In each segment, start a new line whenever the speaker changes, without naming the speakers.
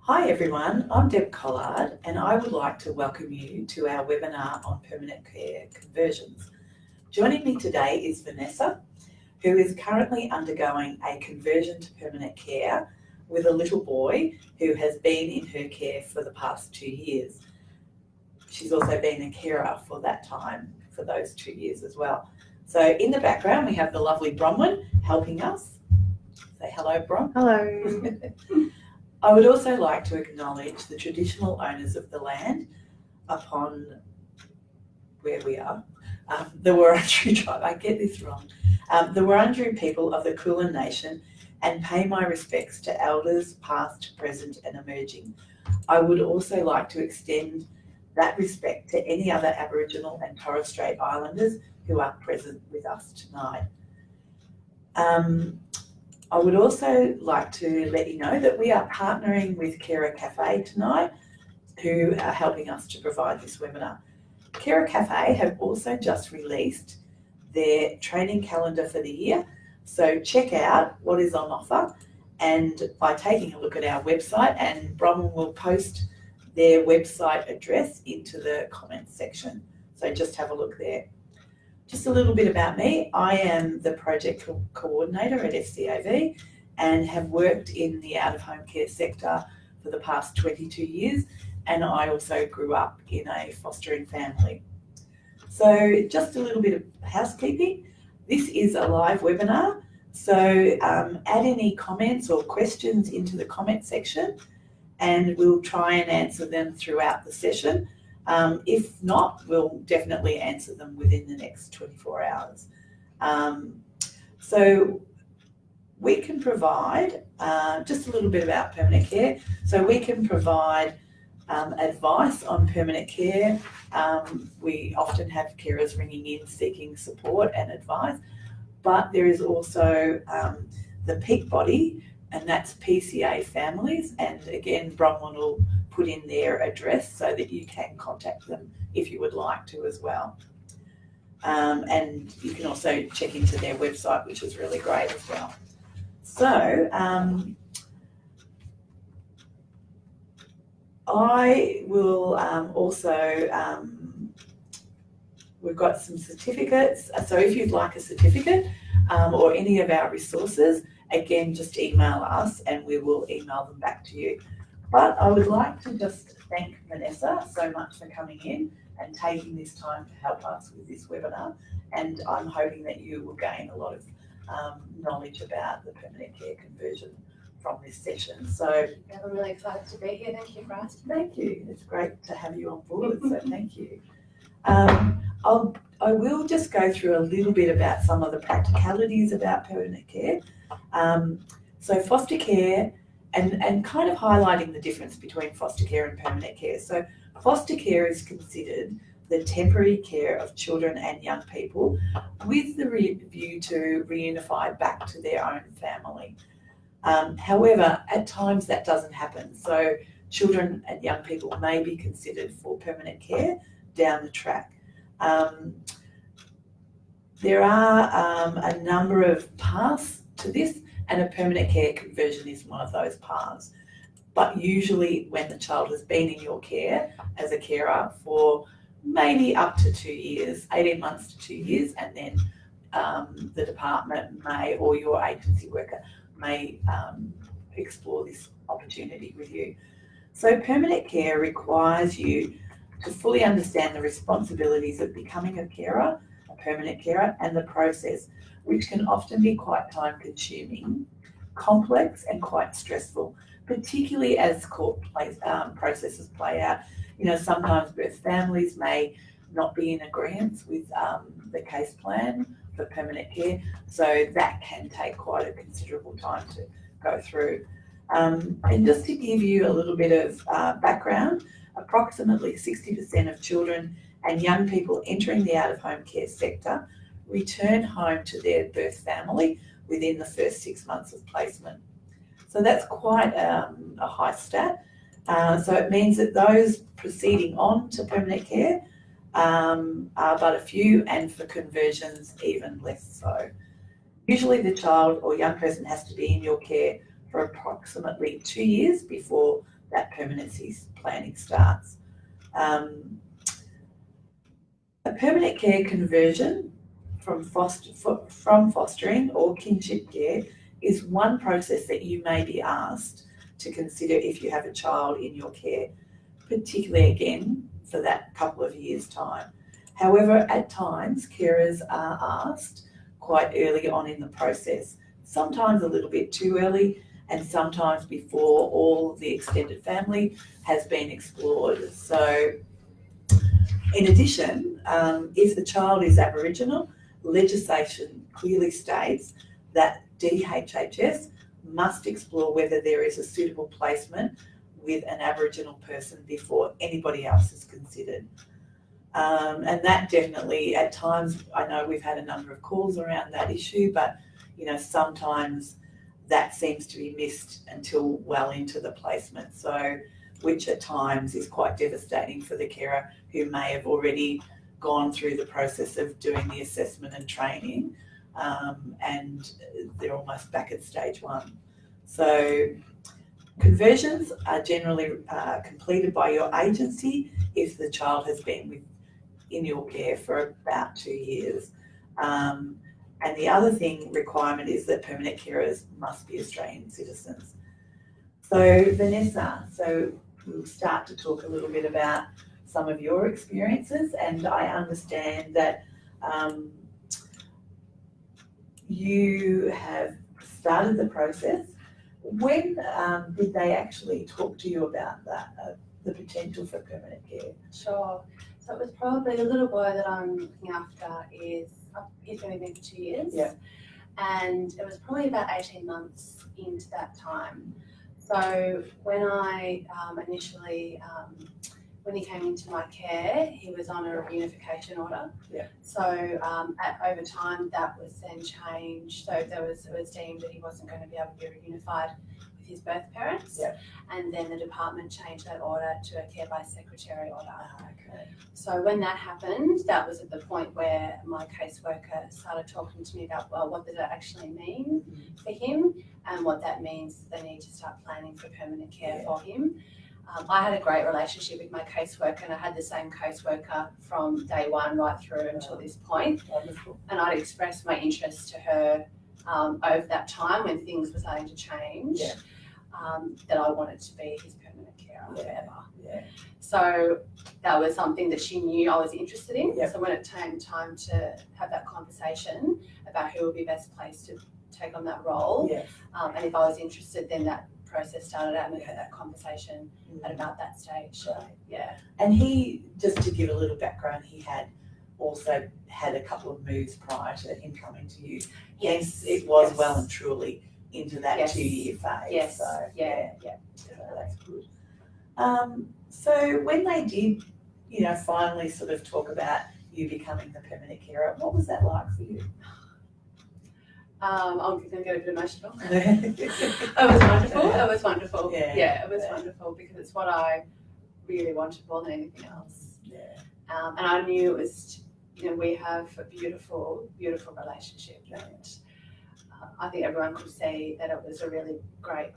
Hi everyone, I'm Deb Collard and I would like to welcome you to our webinar on permanent care conversions. Joining me today is Vanessa, who is currently undergoing a conversion to permanent care with a little boy who has been in her care for the past 2 years. She's also been a carer for that time, for those 2 years as well. So in the background we have the lovely Bronwyn helping us. Say hello, Bron.
Hello.
I would also like to acknowledge the traditional owners of the land upon where we are, the Wurundjeri tribe, I get this wrong, the Wurundjeri people of the Kulin Nation, and pay my respects to elders past, present and emerging. I would also like to extend that respect to any other Aboriginal and Torres Strait Islanders who are present with us tonight. I would also like to let you know that we are partnering with Carer Kafe tonight, who are helping us to provide this webinar. Carer Kafe have also just released their training calendar for the year, so check out what is on offer and by taking a look at our website, and Bronwyn will post their website address into the comments section, so just have a look there. Just a little bit about me. I am the project coordinator at FCAV and have worked in the out-of-home care sector for the past 22 years, and I also grew up in a fostering family. So just a little bit of housekeeping. This is a live webinar, so add any comments or questions into the comment section and we'll try and answer them throughout the session. If not, we'll definitely answer them within the next 24 hours. So we can provide, just a little bit about permanent care. So we can provide advice on permanent care. We often have carers ringing in seeking support and advice, but there is also the peak body, and that's PCA families, and again Bronwyn will put in their address so that you can contact them if you would like to as well. And you can also check into their website, which is really great as well. So I will also, we've got some certificates, so if you'd like a certificate or any of our resources, again just email us and we will email them back to you. But I would like to just thank Vanessa so much for coming in and taking this time to help us with this webinar, and I'm hoping that you will gain a lot of knowledge about the permanent care conversion from this session. So
yeah, we're really excited to be here. Thank you for asking.
Thank you. It's great to have you on board, so thank you. I will just go through a little bit about some of the practicalities about permanent care. So foster care, and kind of highlighting the difference between foster care and permanent care. So foster care is considered the temporary care of children and young people with the view to reunify back to their own family. However, at times that doesn't happen. So children and young people may be considered for permanent care down the track. There are a number of paths to this, and a permanent care conversion is one of those paths. But usually when the child has been in your care as a carer for maybe up to 2 years, 18 months to 2 years, and then the department may, or your agency worker may explore this opportunity with you. So permanent care requires you to fully understand the responsibilities of becoming a carer, a permanent carer, and the process, which can often be quite time consuming, complex and quite stressful, particularly as court processes play out. You know, sometimes birth families may not be in agreement with the case plan for permanent care, so that can take quite a considerable time to go through. And just to give you a little bit of background, approximately 60% of children and young people entering the out-of-home care sector return home to their birth family within the first 6 months of placement. So that's quite a high stat. So it means that those proceeding on to permanent care are but a few, and for conversions even less so. Usually the child or young person has to be in your care for approximately 2 years before that permanency planning starts. A permanent care conversion from fostering or kinship care is one process that you may be asked to consider if you have a child in your care, particularly again for that couple of years' time. However, at times carers are asked quite early on in the process, sometimes a little bit too early, and sometimes before all of the extended family has been explored. So in addition, if the child is Aboriginal, legislation clearly states that DHHS must explore whether there is a suitable placement with an Aboriginal person before anybody else is considered. And that definitely, at times, I know we've had a number of calls around that issue, but sometimes that seems to be missed until well into the placement. So, which at times is quite devastating for the carer who may have already gone through the process of doing the assessment and training, and they're almost back at stage one. So conversions are generally completed by your agency if the child has been in your care for about 2 years. And the other requirement is that permanent carers must be Australian citizens. So Vanessa, we'll start to talk a little bit about some of your experiences, and I understand that you have started the process. When did they actually talk to you about that, the potential for permanent care?
Sure. So it was probably the little boy that I'm looking after he's only been for 2 years.
Yeah.
And it was probably about 18 months into that time. So when I initially, when he came into my care, he was on a reunification order.
Yeah.
So over time that was then changed. So it was deemed that he wasn't going to be able to be reunified with his birth parents.
Yeah.
And then the department changed that order to a care by secretary order.
Okay.
So when that happened, that was at the point where my caseworker started talking to me about, well, what does that actually mean for him, and what that means they need to start planning for permanent care for him. I had a great relationship with my caseworker, and I had the same caseworker from day one right through until this point.
Wonderful.
And I'd expressed my interest to her over that time when things were starting to change, that I wanted to be his permanent carer forever.
Yeah.
So that was something that she knew I was interested in.
Yep.
So when it came time to have that conversation about who would be best placed to take on that role, and if I was interested, then that process started out and we had that conversation at about that stage.
Right.
Yeah.
And he, just to give a little background, he had also had a couple of moves prior to him coming to you. Yes, it was well and truly into that 2-year phase.
Yes.
So,
Yeah.
So that's good. So when they did, finally sort of talk about you becoming the permanent carer, what was that like for you?
I'm going to get a bit emotional. It was wonderful. It was wonderful.
Yeah.
It was wonderful because it's what I really wanted more than anything else.
Yeah.
And I knew it was, we have a beautiful, beautiful relationship. And I think everyone could see that it was a really great,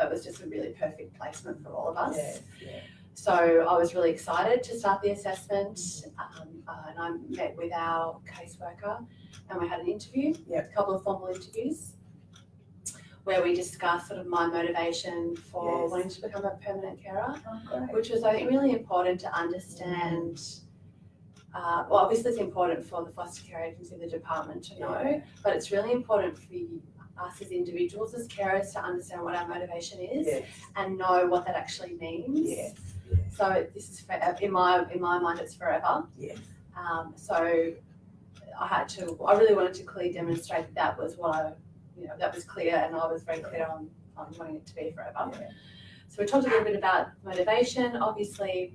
it was just a really perfect placement for all of us.
Yeah.
So I was really excited to start the assessment, and I met with our caseworker and we had an interview, a couple of formal interviews, where we discussed sort of my motivation for wanting to become a permanent carer, which was, I think, really important to understand. Well, obviously it's important for the foster care agency, the department to know, but it's really important for us as individuals, as carers, to understand what our motivation is and know what that actually means. So this is in my mind, it's forever. So I really wanted to clearly demonstrate that was what that was clear, and I was very clear on wanting it to be forever. So we talked a little bit about motivation. Obviously,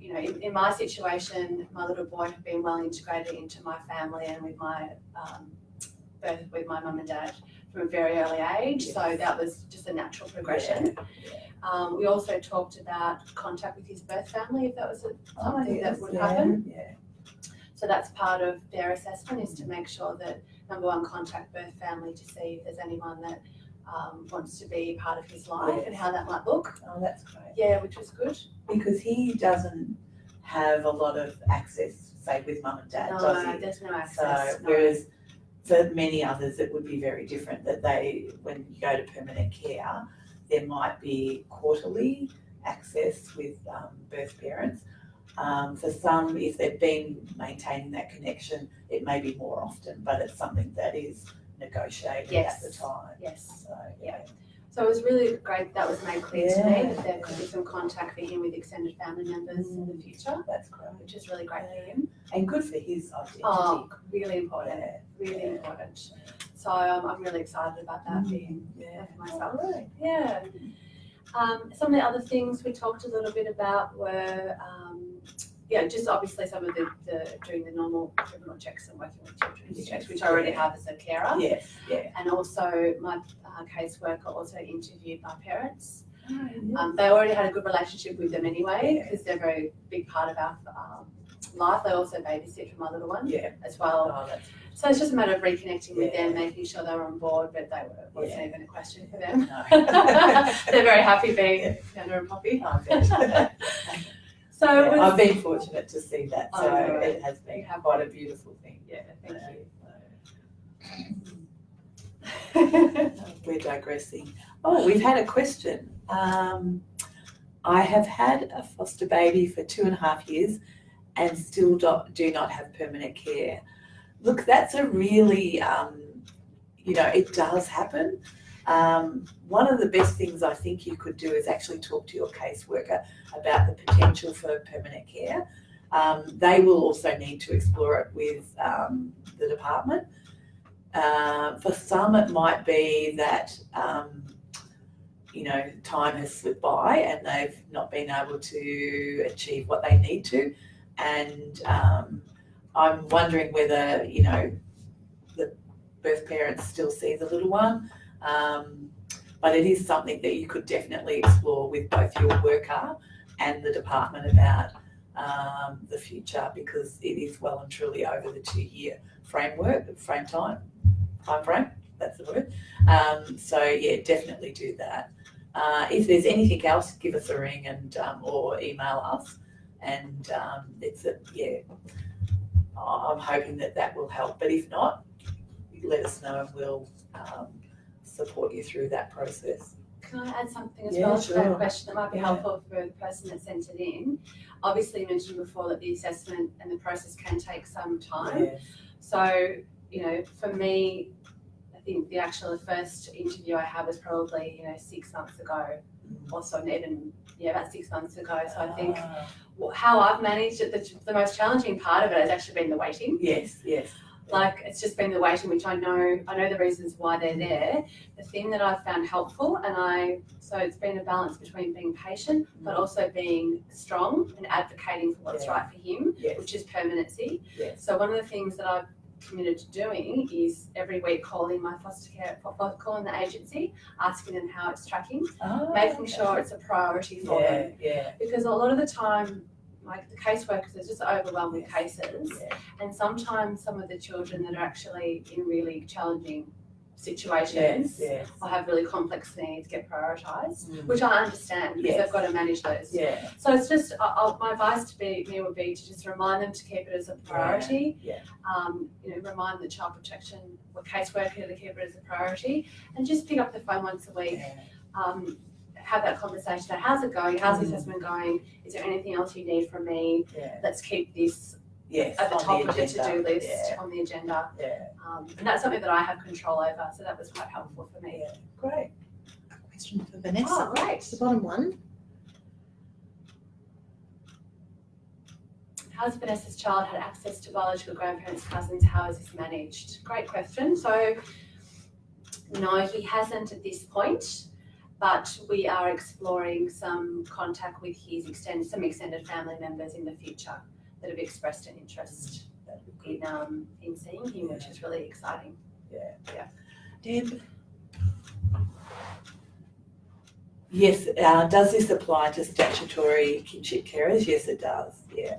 in my situation, my little boy had been well integrated into my family and with my with my mum and dad from a very early age. So that was just a natural progression. We also talked about contact with his birth family, if that was something that would happen. So that's part of their assessment, is to make sure that, number one, contact birth family to see if there's anyone that wants to be part of his life and how that might look.
Oh, that's great.
Yeah, which was good.
Because he doesn't have a lot of access, say, with mum and dad, does he?
No, there's no access.
So, whereas for many others, it would be very different, that when you go to permanent care, there might be quarterly access with birth parents. For some, if they've been maintaining that connection, it may be more often, but it's something that is negotiated at the time.
Yes.
So,
So it was really great that was made clear to me that there
Yeah.
could be some contact for him with extended family members in the future,
that's great.
which is really great for him.
And good for his identity.
Oh, really important.
Yeah.
Really
Yeah.
important. So I'm really excited about that being
Yeah.
for myself.
All right.
Yeah. Some of the other things we talked a little bit about were, just obviously some of the doing the normal criminal checks and working with children's checks, which I already have as a carer.
Yes, yeah.
And also my caseworker also interviewed my parents.
Oh,
They already had a good relationship with them anyway,
Yeah.
because they're a very big part of our life. They also babysit for my little one
yeah.
as well.
Oh, that's
So it's just a matter of reconnecting with them,
Yeah.
making sure they were on board, but wasn't
Yeah.
even a question for them.
no.
They're very happy being Fiona and Poppy.
I bet.
So it was,
I've been fortunate to see that, so
Oh,
it has been quite a beautiful thing.
yeah, thank
We're digressing. Oh, we've had a question. I have had a foster baby for 2.5 years and still do not have permanent care. Look, that's a really, it does happen. One of the best things I think you could do is actually talk to your caseworker about the potential for permanent care. They will also need to explore it with the department. For some, it might be that, time has slipped by and they've not been able to achieve what they need to. And I'm wondering whether, the birth parents still see the little one. But it is something that you could definitely explore with both your worker and the department about the future, because it is well and truly over the 2-year time frame, that's the word. So yeah, definitely do that. If there's anything else, give us a ring and or email us. And I'm hoping that will help. But if not, let us know and we'll support you through that process.
Can I add something as
Yeah,
well to that
sure.
question that might be
Yeah.
helpful for the person that sent it in? Obviously, you mentioned before that the assessment and the process can take some time.
Yes.
So, for me, I think the first interview I had was probably, 6 months ago, or so, about 6 months ago. So I think how I've managed it, the most challenging part of it has actually been the waiting.
Yes.
Like, it's just been the waiting, which I know the reasons why they're there. The thing that I've found helpful, so it's been a balance between being patient, but also being strong and advocating for what's
Yeah.
right for him,
Yes.
which is permanency.
Yes.
So one of the things that I've committed to doing is every week calling my foster care, calling the agency, asking them how it's tracking, making sure it's a priority for them.
Yeah.
Because a lot of the time, like, the caseworkers are just overwhelmed with cases,
Yeah.
and sometimes some of the children that are actually in really challenging situations
Yes.
or have really complex needs get prioritised,
Mm.
which I understand because
Yes.
they've got to manage those.
Yeah.
So it's just my advice to me would be to just remind them to keep it as a priority.
Yeah.
Remind the child protection or caseworker to keep it as a priority, and just pick up the phone once a week.
Yeah.
Have that conversation about how's it going, how's the assessment going, is there anything else you need from me?
Yeah.
Let's keep this
Yes.
at the
on
top of the
agenda.
to-do list
Yeah.
on the agenda.
Yeah.
And that's something that I have control over, so that was quite helpful for me.
Yeah. Great.
Question for Vanessa.
Oh, great.
The bottom one.
How has Vanessa's child had access to biological grandparents, cousins? How is this managed? Great question. So, no, he hasn't at this point, but we are exploring some contact with his extended family members in the future that have expressed an interest in seeing him, which is really exciting.
Deb? Yes, does this apply to statutory kinship carers? Yes, it does, yeah.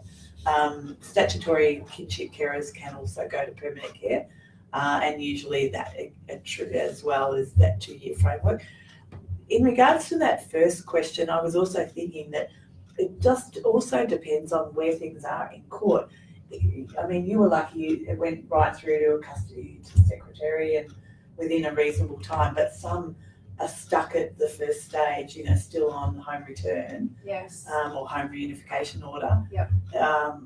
Statutory kinship carers can also go to permanent care. and usually that as well is that 2-year framework. In regards to that first question, I was also thinking that it just also depends on where things are in court. I mean, you were lucky, it went right through to a custody to secretary and within a reasonable time, but some are stuck at the first stage, you know, still on home return.
Yes.
Or home reunification order.
Yep.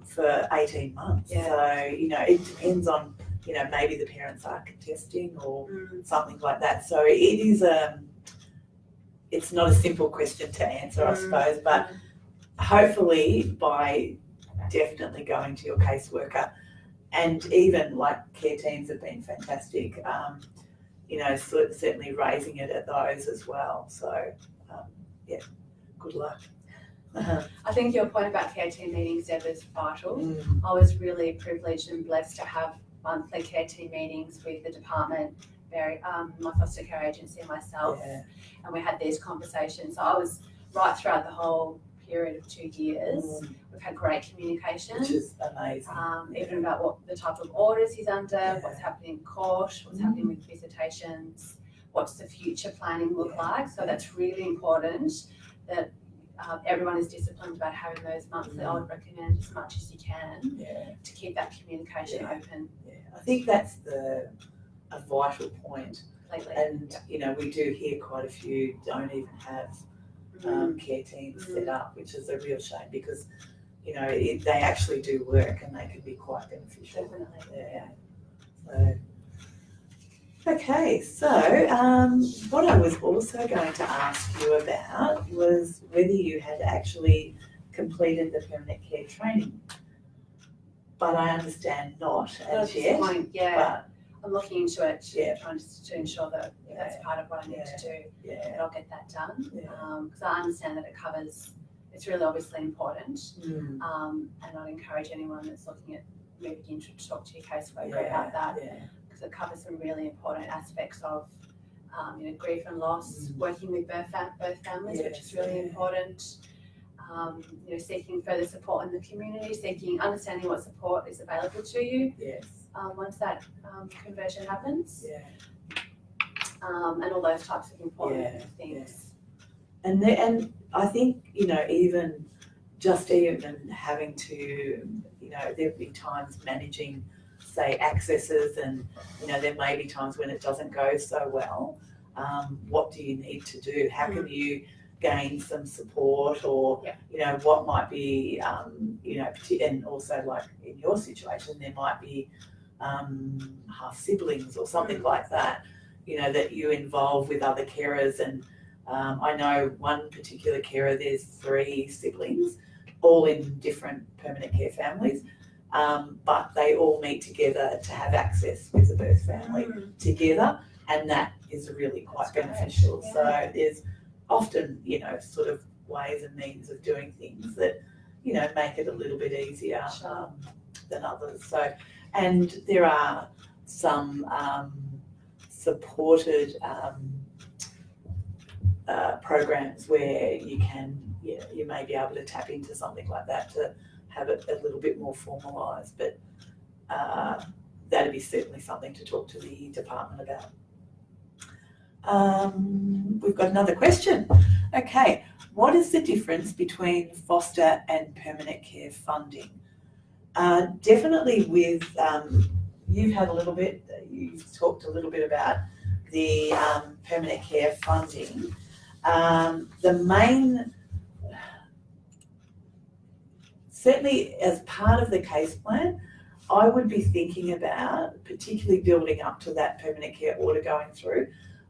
For 18 months.
Yeah.
So, you know, it depends on, you know, maybe the parents are contesting or something like that. So it is it's not a simple question to answer, I suppose, but hopefully by definitely going to your caseworker, and even like care teams have been fantastic, you know, certainly raising it at those as well. So, yeah, good luck.
I think your point about care team meetings, Deb, is vital. I was really privileged and blessed to have monthly care team meetings with the department, my foster care agency and myself, and we had these conversations. So I was right throughout the whole period of 2 years. We've had great communication.
Which is amazing.
Even about what the type of orders he's under, what's happening in court, what's happening with visitations, what's the future planning look like. So that's really important that everyone is disciplined about having those monthly. I would recommend as much as you can to keep that communication open.
Yeah, I think that's a vital point.
Completely.
And, you know, we do hear quite a few don't even have care teams set up, which is a real shame because, you know, they actually do work and they can be quite beneficial.
Definitely.
Yeah. So, okay, so what I was also going to ask you about was whether you had actually completed the permanent care training. But I understand not as yet.
But I'm looking into it, trying to ensure that that's part of what I need to do. That I'll get that done. Because I understand that it covers. It's really obviously important. And I'd encourage anyone that's looking at moving in to talk to your caseworker about that. Because it covers some really important aspects of, you know, grief and loss, working with birth families, which is really important. You know, seeking further support in the community, understanding what support is available to you. Once that conversion happens. And all those types of important things.
And I think, you know, even having to, you know, there'll be times managing, say, accesses, and, you know, there may be times when it doesn't go so well. What do you need to do? How can you gain some support, or, you know, what might be, you know, and also like in your situation, there might be half siblings or something like that, you know, that you involve with other carers. And I know one particular carer, there's 3 siblings, all in different permanent care families, but they all meet together to have access with the birth family together, and that is really quite beneficial. So there's often, you know, sort of ways and means of doing things that, you know, make it a little bit easier than others. So, and there are some supported programs where you can, you may be able to tap into something like that to have it a little bit more formalised, but that'd be certainly something to talk to the department about. We've got another question. Okay, what is the difference between foster and permanent care funding? Definitely with, you've talked a little bit about the permanent care funding. The main, certainly as part of the case plan, I would be thinking about, particularly building up to that permanent care order going through,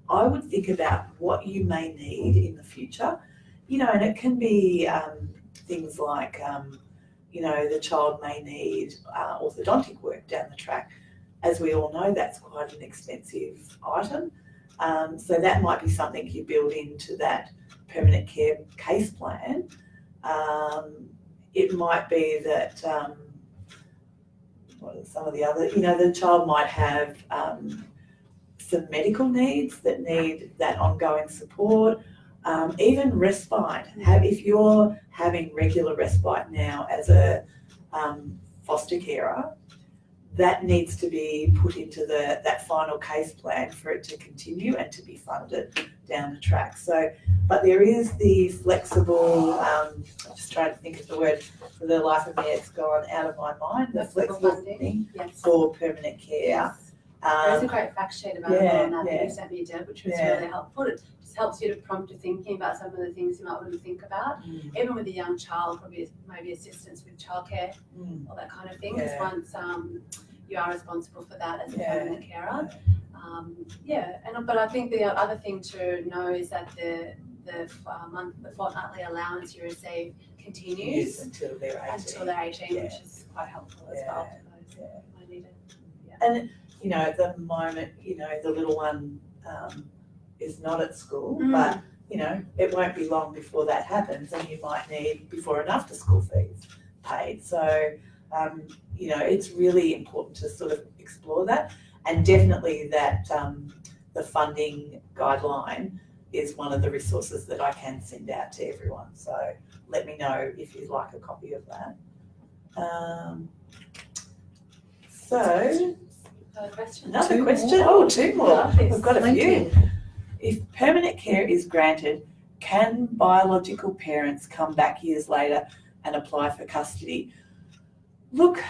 I would think about what you may need in the future, you know, and it can be things like, you know, the child may need orthodontic work down the track. As we all know, that's quite an expensive item. So that might be something you build into that permanent care case plan. It might be that, what are some of the other, you know, the child might have some medical needs that need that ongoing support, even respite. If you're having regular respite now as a foster carer, that needs to be put into that final case plan for it to continue and to be funded down the track. So, but there is the flexible, I'm just trying to think of the word, for the life of me it's gone out of my mind, the flexible
funding.
thing
Yes.
for permanent care.
Yes. There's a great fact sheet about it on that you sent me, Deb, which was really helpful. It just helps you to prompt you thinking about some of the things you might want to think about. Even with a young child, probably maybe assistance with childcare, all that kind of thing. Because once you are responsible for that as a permanent carer. But I think the other thing to know is that the fortnightly allowance you receive continues
until they're
18, which is quite helpful as well for those who need it.
And you know, at the moment, you know, the little one is not at school, but you know, it won't be long before that happens, and you might need before and after school fees paid. So, you know, it's really important to sort of explore that, and definitely that the funding guideline is one of the resources that I can send out to everyone. So let me know if you'd like a copy of that.
Another question?
Another question? Oh, two more. We've got a few. If permanent care is granted, can biological parents come back years later and apply for custody? Look,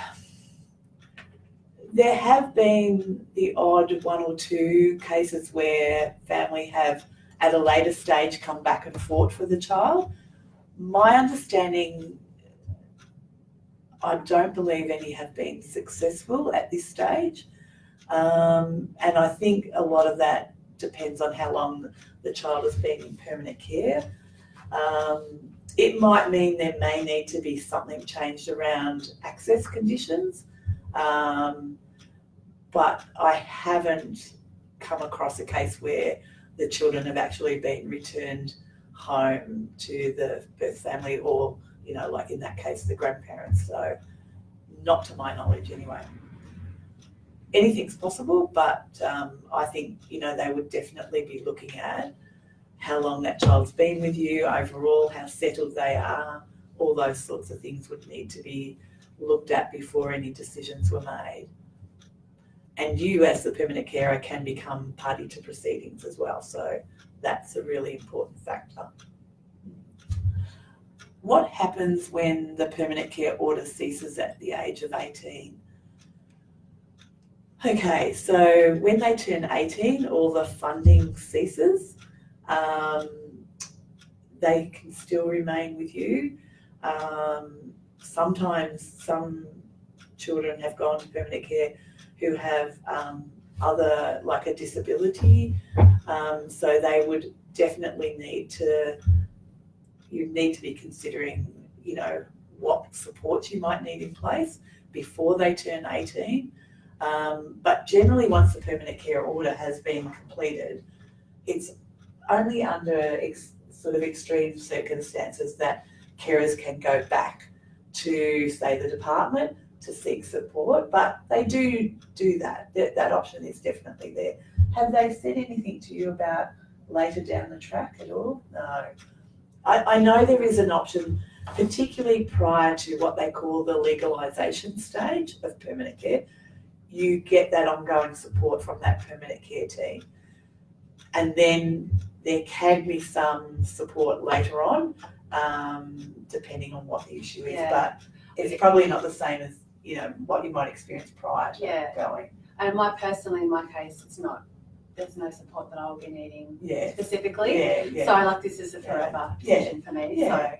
there have been the odd one or two cases where family have at a later stage come back and fought for the child. My understanding, I don't believe any have been successful at this stage. And I think a lot of that depends on how long the child has been in permanent care. It might mean there may need to be something changed around access conditions, but I haven't come across a case where the children have actually been returned home to the birth family or, you know, like in that case, the grandparents. So not to my knowledge anyway. Anything's possible, but I think, you know, they would definitely be looking at how long that child's been with you overall, how settled they are, all those sorts of things would need to be looked at before any decisions were made. And you as the permanent carer can become party to proceedings as well, so that's a really important factor. What happens when the permanent care order ceases at the age of 18? Okay, so when they turn 18, all the funding ceases. They can still remain with you. Sometimes some children have gone to permanent care who have other, like a disability, so they would definitely you need to be considering, you know, what supports you might need in place before they turn 18. But generally, once the permanent care order has been completed, it's only under sort of extreme circumstances that carers can go back to, say, the department to seek support, but they do that. That option is definitely there. Have they said anything to you about later down the track at all? No. I know there is an option, particularly prior to what they call the legalisation stage of permanent care. You get that ongoing support from that permanent care team. And then there can be some support later on, depending on what the issue is, but it's probably not the same as, you know, what you might experience prior to going.
And in my case, there's no support that I'll be needing specifically. So like this is a forever decision for me. So.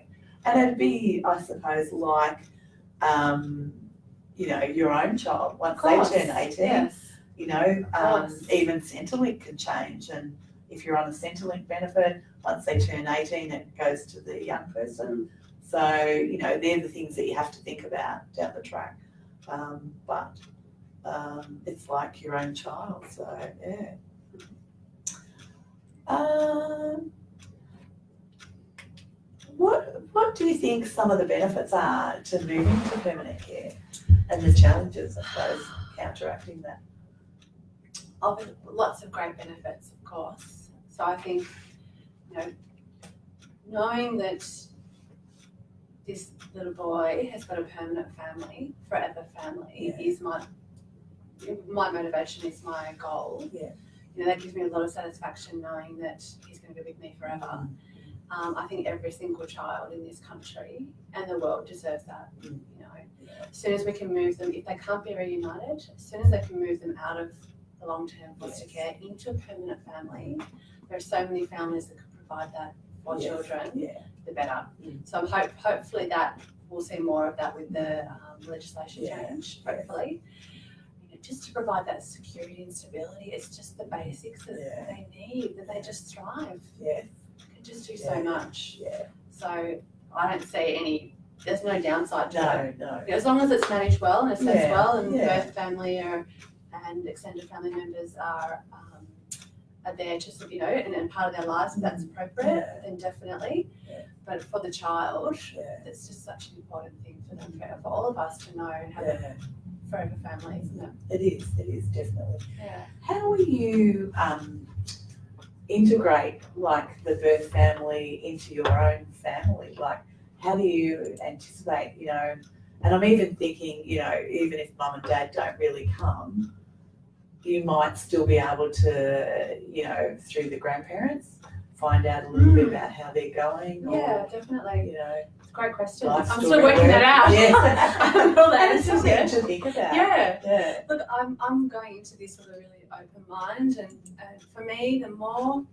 And it'd be, I suppose, like, you know, your own child, once they turn 18, you know, even Centrelink can change. And if you're on a Centrelink benefit, once they turn 18, it goes to the young person. So, you know, they're the things that you have to think about down the track. But it's like your own child, so yeah. What do you think some of the benefits are to moving to permanent care and the challenges, I suppose, counteracting that?
Lots of great benefits, of course. So I think, you know, knowing that this little boy has got a permanent family, forever family, is my my motivation is my goal.
Yeah.
You know, that gives me a lot of satisfaction knowing that he's going to be with me forever. I think every single child in this country and the world deserves that. You know, as soon as we can move them, if they can't be reunited, as soon as they can move them out of the long-term foster care into a permanent family, there are so many families that could provide that for children. The better. So hopefully that we'll see more of that with the legislation change. Hopefully. Just to provide that security and stability, it's just the basics that they need, that they just thrive. They can just do so much. So I don't see there's no downside to it.
No.
As long as it's managed well and assessed well, and both family and extended family members are there to, you know, and part of their lives, if that's appropriate, then definitely. But for the child, it's just such an important thing for them, for all of us to know and have a forever family, isn't it?
It is definitely.
Yeah.
How will you integrate like the birth family into your own family? Like, how do you anticipate, you know, and I'm even thinking, you know, even if mum and dad don't really come, you might still be able to, you know, through the grandparents, find out a little bit about how they're going.
Yeah,
or,
definitely.
you know,
It's a great question.
life
I'm
story
still working that out.
Yeah.
I haven't got that
And it's
answer
something
yet.
to think about.
Yeah. Look, I'm going into this with a really open mind, and for me, the more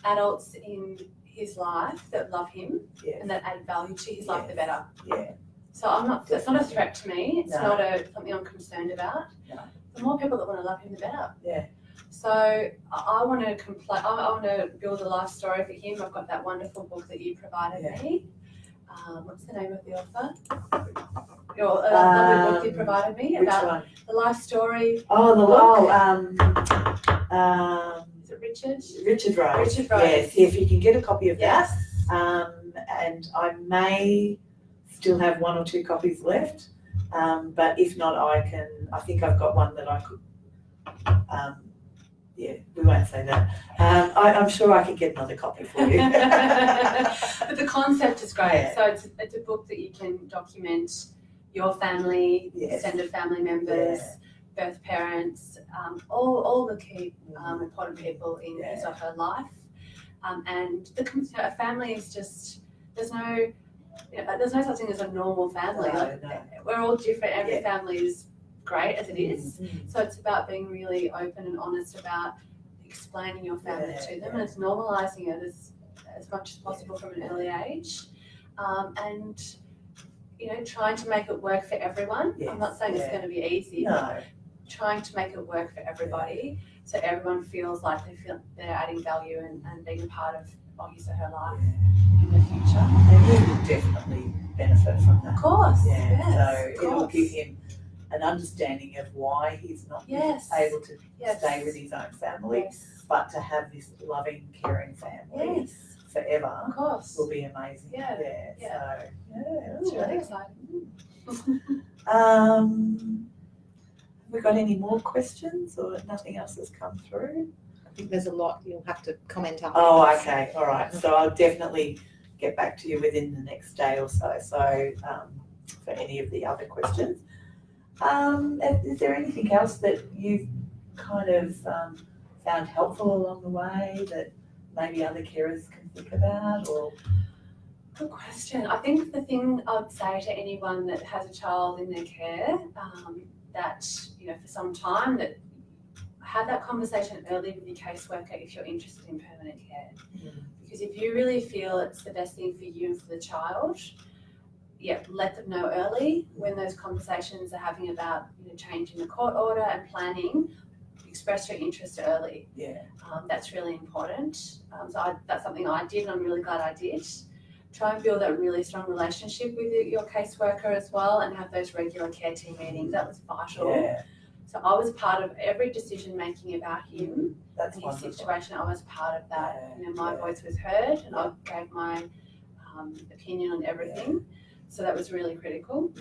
adults in his life that love him and that add value to his life, the better. So that's not a threat to me. It's not something I'm concerned about. The more people that want to love him, the better. So I want to I want to build a life story for him. I've got that wonderful book that you provided me. What's the name of the author? Your lovely book you provided me about the life story. Is it Richard?
Richard Rose.
Richard Rose.
Yes, if you can get a copy of that. And I may still have 1 or 2 copies left. But if not, I think I've got one that I could, we won't say that. I'm sure I could get another copy for you.
But the concept is great.
Yeah.
So it's a book that you can document your family, extended family members, birth parents, all the key important people in his or her life. And a family is just, there's no such thing as a normal family. We're all different. Every family is great as it is. So it's about being really open and honest about explaining your family to them, and it's normalising it as much as possible from an early age, and you know, trying to make it work for everyone. I'm not saying it's going to be easy. But trying to make it work for everybody, so everyone feels like they're adding value and being a part of his or her life in the future.
And he will definitely benefit from that.
Of course.
So it'll give him an understanding of why he's not able to stay with his own family, but to have this loving, caring family forever will be amazing.
It's really exciting.
Have we got any more questions, or nothing else has come through?
I think there's a lot you'll have to comment on.
Oh, okay, all right. So I'll definitely get back to you within the next day or so. So for any of the other questions. Is there anything else that you've kind of found helpful along the way that maybe other carers can think about? Or
good question. I think the thing I'd say to anyone that has a child in their care, that, you know, for some time, that have that conversation early with your caseworker if you're interested in permanent care. Because if you really feel it's the best thing for you and for the child, let them know early when those conversations are having about, you know, changing the court order and planning. Express your interest early. That's really important. So that's something I did, and I'm really glad I did. Try and build a really strong relationship with your caseworker as well, and have those regular care team meetings. That was vital. So I was part of every decision making about him and his situation. I was part of that. You know, my voice was heard, and I gave my opinion on everything. So that was really critical.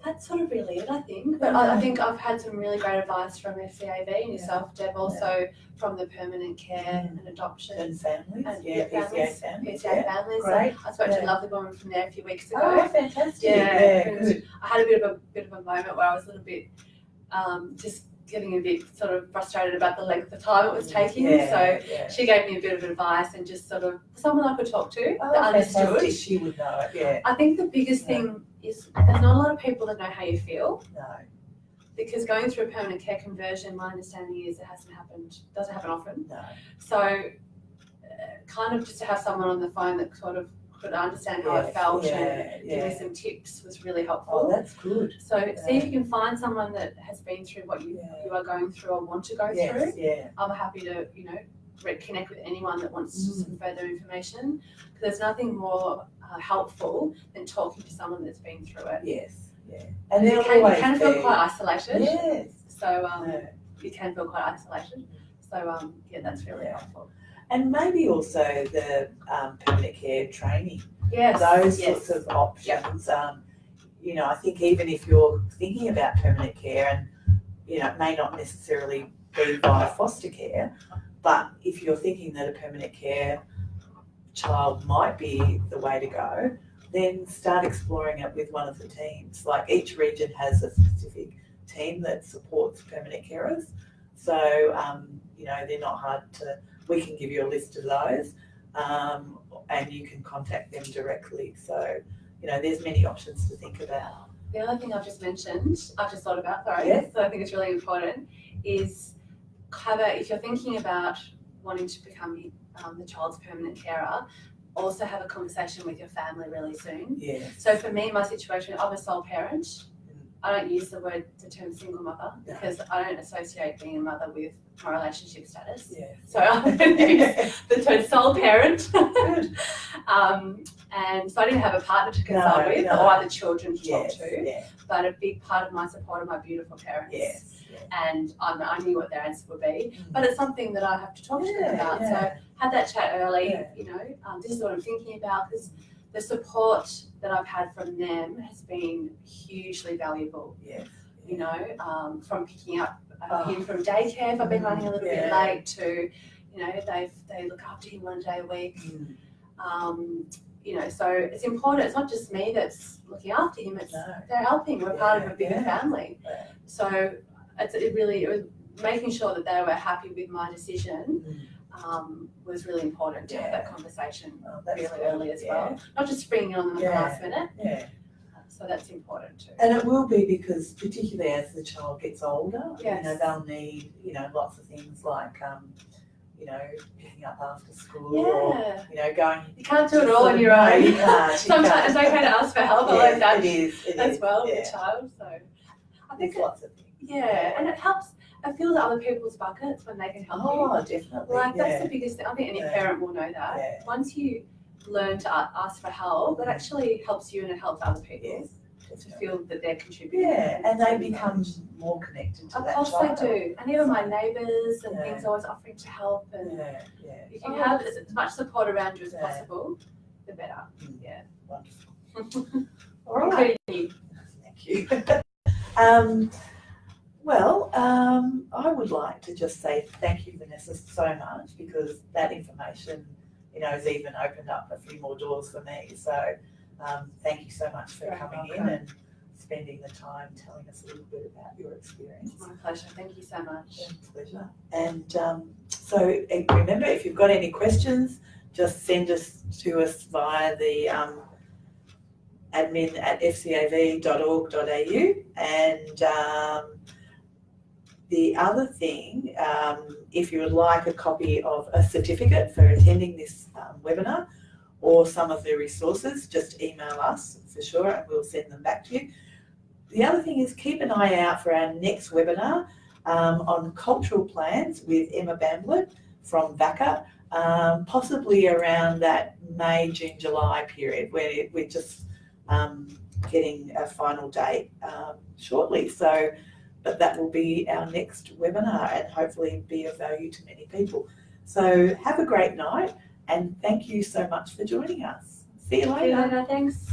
That's sort of really it, I think. But I think I've had some really great advice from FCAV and yourself, Deb, also from the permanent care and adoption.
And families,
And
PCA families.
PCA families.
Great.
I spoke to a lovely woman from there a few weeks ago.
Oh, fantastic.
And I had a bit of a moment where I was a little bit just getting a bit sort of frustrated about the length of time it was taking. She gave me a bit of advice and just sort of someone I could talk to that understood.
Fantastic. She would know it,
I think the biggest thing is there's not a lot of people that know how you feel.
No.
Because going through a permanent care conversion, my understanding is doesn't happen often.
No.
So kind of just to have someone on the phone that sort of could understand how I felt and give me some tips was really helpful.
Oh, that's good.
So see if you can find someone that has been through what you are going through or want to go through.
Yeah.
I'm happy to, connect with anyone that wants some further information, because there's nothing more helpful than talking to someone that's been through it.
Yes. Yeah. And
you can feel quite isolated.
Yes.
So you can feel quite isolated. So that's really helpful.
And maybe also the permanent care training.
Yes.
Those sorts of options. I think even if you're thinking about permanent care and, it may not necessarily be via foster care, but if you're thinking that a permanent care child might be the way to go, then start exploring it with one of the teams. Like each region has a specific team that supports permanent carers. So, they're not hard we can give you a list of those and you can contact them directly. So, there's many options to think about.
The other thing I've just thought about,
Yes.
so I think it's really important, is if you're thinking about wanting to become the child's permanent carer, also have a conversation with your family really soon.
Yes.
So for me, my situation, I'm a sole parent. I don't use the term single mother because I don't associate being a mother with my relationship status.
Yeah.
So I don't use the term sole parent. And so I didn't have a partner to consult with or other children to talk to.
Yeah.
But a big part of my support are my beautiful parents.
Yes.
And I knew what their answer would be. But it's something that I have to talk to them about. So had that chat early, this is what I'm thinking about, because the support that I've had from them has been hugely valuable.
Yes.
From picking up him from daycare if I've been running a little bit late to, they look after him 1 day a week. So it's important. It's not just me that's looking after him. It's they're helping. We're part of a bigger family.
Yeah.
So it was making sure that they were happy with my decision. Was really important to have that conversation really early as well. Not just springing on them at the last minute.
Yeah.
So that's important too.
And it will be because particularly as the child gets older,
Yes.
they'll need, lots of things like, picking up after school or, going.
You can't do it all on your own.
You can't.
Sometimes it's okay to ask for help. I like that as well with the child. So I think
there's lots of things.
Yeah, and it helps. I feel that other people's buckets when they can help you.
Oh, definitely.
That's the biggest thing. I think any parent will know that.
Yeah.
Once you learn to ask for help, it actually helps you and it helps other people to feel that they're contributing.
Yeah, and they become more connected to that child.
Of course they do. And even my neighbours and things always offering to help. And if you have as much support around you as possible, the better. Yeah.
Wonderful. All right.
Including you.
Thank you. I would like to just say thank you, Vanessa, so much, because that information, has even opened up a few more doors for me. So thank you so much for coming in and spending the time telling us a little bit about your experience.
My pleasure. Thank you so much.
Pleasure. And so remember, if you've got any questions, just send us to us via the admin@fcav.org.au. And the other thing, if you would like a copy of a certificate for attending this webinar or some of the resources, just email us for sure and we'll send them back to you. The other thing is keep an eye out for our next webinar on cultural plans with Emma Bamblett from VACA, possibly around that May, June, July period where we're just getting a final date shortly. But that will be our next webinar and hopefully be of value to many people. So have a great night and thank you so much for joining us. See you later.
Thanks.